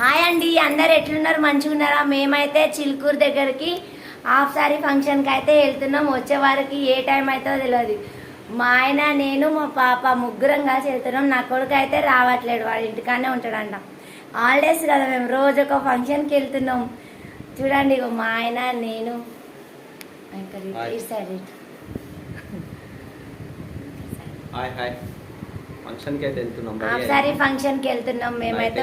Hi అండి, అందరు ఎట్లున్నారు? మంచిగా ఉన్నారా? మేమైతే చిలుకూరు దగ్గరికి హాఫ్ సారీ ఫంక్షన్కి అయితే వెళ్తున్నాం. వచ్చే వారికి ఏ టైం అవుతుందో తెలియదు. మా ఆయన, నేను, మా పాప ముగ్గురం కలిసి వెళ్తున్నాం. నా కొడుకు అయితే రావట్లేడు, వాడు ఇంటికానే ఉంటాడంట. హాలిడేస్ కదా, మేము రోజు ఒక ఫంక్షన్కి వెళ్తున్నాం. చూడండి, ఇగో మా ఆయన, నేను ఇంకా సైడ్ ఫంక్షన్కి అయితే వెళ్తున్నాం. సారీ ఫంక్షన్కి వెళ్తున్నాం. మేమైతే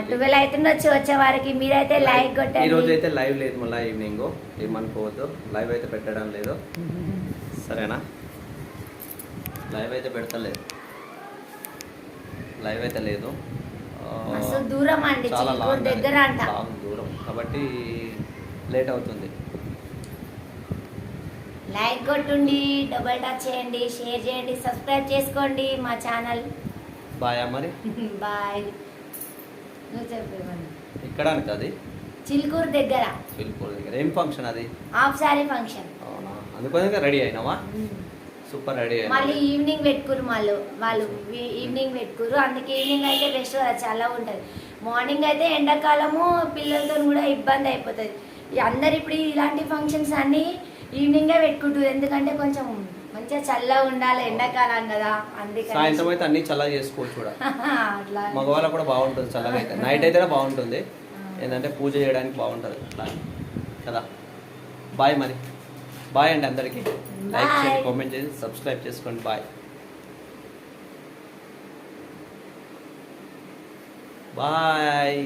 12 అవుతుండొచ్చు వచ్చే వారికి. మీరైతే లైక్ కొట్టండి. ఈ రోజు అయితే లైవ్ లేదు, మళ్ళీ ఈవినింగ్ ఏమనుకోవద్దు. లైవ్ అయితే పెట్టడం లేదు, సరేనా? లైవ్ అయితే పెడతలేదు, లైవ్ అయితే లేదు. అసలు దూరం అండి, చిలుకూరు దగ్గర అంట, దూరం కాబట్టి లేట్ అవుతుంది. లైక్ కొట్టుండి, డబల్ టచ్ చేయండి, షేర్ చేయండి, సబ్స్క్రైబ్ చేసుకోండి మా ఛానల్. బాయ్ మరి. బాయ్. నువ్వు చెప్పేవాళ్ళు ఇక్కడ అది చిలుకూరు దగ్గర. చిలుకూరు దగ్గర ఏం ఫంక్షన్ అది? Half sorry function. అవునా, అందుకోసం రెడీ అయినావా? సూపర్ రెడీ అయినా. మళ్ళీ ఈవినింగ్ పెట్టుకురు, వాళ్ళు ఈవినింగ్ పెట్టుకురు. అందుకే ఈవినింగ్ అయితే బెస్ట్, చాలా ఉంటుంది. మార్నింగ్ అయితే ఎండాకాలము పిల్లలతో కూడా ఇబ్బంది అయిపోతుంది. అందరు ఇప్పుడు ఇలాంటి ఫంక్షన్స్ అన్నీ ఈవినింగే పెట్టుకుంటారు, ఎందుకంటే కొంచెం మంచిగా చల్లగా ఉండాలి, ఎండాకాలం కదా. అందుకే సాయంత్రం అయితే అన్ని చల్లగా చేసుకోవచ్చు కూడా. అట్లా మగవాళ్ళకు కూడా బాగుంటుంది చల్లగా అయితే. నైట్ అయితే బాగుంటుంది, ఏంటంటే పూజ చేయడానికి బాగుంటుంది అట్లా కదా. బాయ్ మరి. బాయ్ అండి అందరికీ. లైక్ చేయండి, కామెంట్ చేసి సబ్స్క్రైబ్ చేసుకోండి. Bye bye.